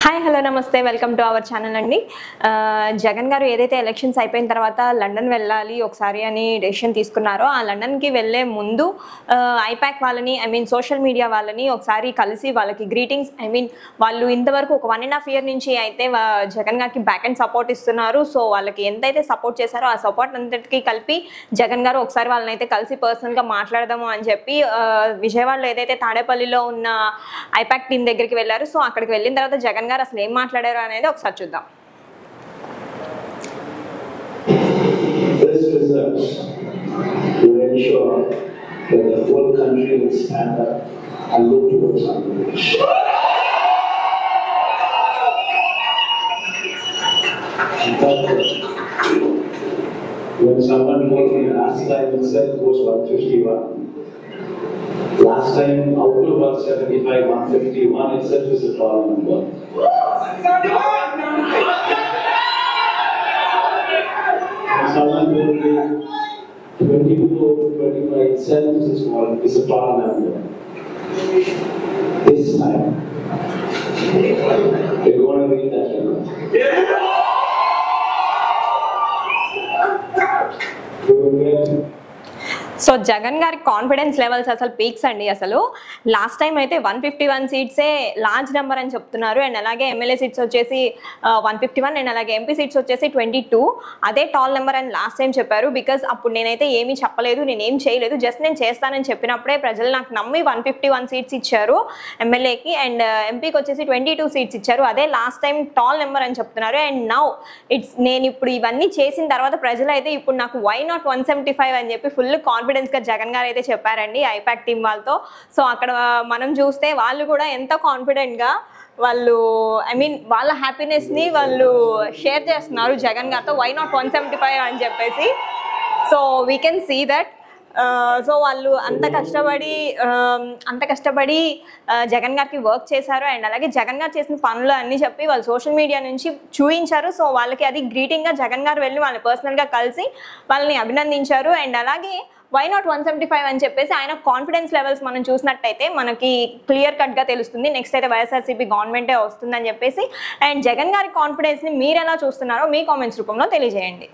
Hi hello నమస్తే welcome to our channel అండి. జగన్ గారు ఏదైతే ఎలక్షన్స్ అయిపోయిన తర్వాత లండన్ వెళ్ళాలి ఒకసారి అని డెసిషన్ తీసుకున్నారో ఆ లండన్కి వెళ్ళే ముందు ఐపాక్ వాళ్ళని సోషల్ మీడియా వాళ్ళని ఒకసారి కలిసి వాళ్ళకి గ్రీటింగ్స్ వాళ్ళు ఇంతవరకు ఒక 1.5 year నుంచి అయితే జగన్ గారికి బ్యాక్ అండ్ సపోర్ట్ ఇస్తున్నారు. సో వాళ్ళకి ఎంతైతే సపోర్ట్ చేశారో ఆ సపోర్ట్ అంతటికీ కలిపి జగన్ గారు ఒకసారి వాళ్ళని అయితే కలిసి పర్సనల్గా మాట్లాడదాము అని చెప్పి విజయవాడలో ఏదైతే తాడేపల్లిలో ఉన్న ఐపాక్ టీం దగ్గరికి వెళ్ళారు. సో అక్కడికి వెళ్ళిన తర్వాత జగన్ గారు అసలు ఏం మాట్లాడారు అనేది ఒకసారి చూద్దాం. When someone told me last time itself was 151. Last time out of 175, 151 itself is a tall number. When someone told me 22 over 25 itself is a tall number. This time, we're going to read that number. So Jagan గారి confidence levels అసలు peaks అండి. అసలు last time అయితే 151 సీట్సే large number అని చెప్తున్నారు. And అలాగే MLA seats వచ్చేసి 151 and అలాగే ఎంపీ సీట్స్ వచ్చేసి 22. అదే టాల్ నెంబర్ అని లాస్ట్ టైం చెప్పారు. బికాజ్ అప్పుడు నేనైతే ఏమీ చెప్పలేదు, నేనేం చేయలేదు, జస్ట్ నేను చేస్తానని చెప్పినప్పుడే ప్రజలు నాకు నమ్మి 151 సీట్స్ ఇచ్చారు ఎమ్మెల్యేకి. అండ్ ఎంపీకి వచ్చేసి 22 సీట్స్ ఇచ్చారు. అదే లాస్ట్ టైం టాల్ నెంబర్ అని చెప్తున్నారు. అండ్ నౌ నేను ఇప్పుడు ఇవన్నీ చేసిన తర్వాత ప్రజలు అయితే ఇప్పుడు నాకు వై నాట్ 175 అని చెప్పి ఫుల్ కాన్ఫిడెన్స్ గా జగన్ గారు అయితే చెప్పారండి ఐపాక్ టీం వాళ్ళతో. సో అక్కడ మనం చూస్తే వాళ్ళు కూడా ఎంత కాన్ఫిడెంట్ గా వాళ్ళు వాళ్ళ హ్యాపీనెస్ ని వాళ్ళు షేర్ చేస్తున్నారు జగన్ గారితో, వై నాట్ 175 అని చెప్పేసి. So we can see that. So వాళ్ళు అంత కష్టపడి జగన్ గారికి వర్క్ చేశారు. అండ్ అలాగే జగన్ గారు చేసిన పనులు అన్నీ చెప్పి వాళ్ళు సోషల్ మీడియా నుంచి చూపించారు. సో వాళ్ళకి అది గ్రీటింగ్గా జగన్ గారు వెళ్ళి వాళ్ళని పర్సనల్గా కలిసి వాళ్ళని అభినందించారు. అండ్ అలాగే వై నాట్ 175 అని చెప్పేసి ఆయన కాన్ఫిడెన్స్ లెవెల్స్ మనం చూసినట్టయితే మనకి క్లియర్ కట్గా తెలుస్తుంది. నెక్స్ట్ అయితే వైఎస్ఆర్సీపీ గవర్నమెంటే వస్తుందని చెప్పేసి. అండ్ జగన్ గారి కాన్ఫిడెన్స్ని మీరు ఎలా చూస్తున్నారో మీ కామెంట్స్ రూపంలో తెలియజేయండి.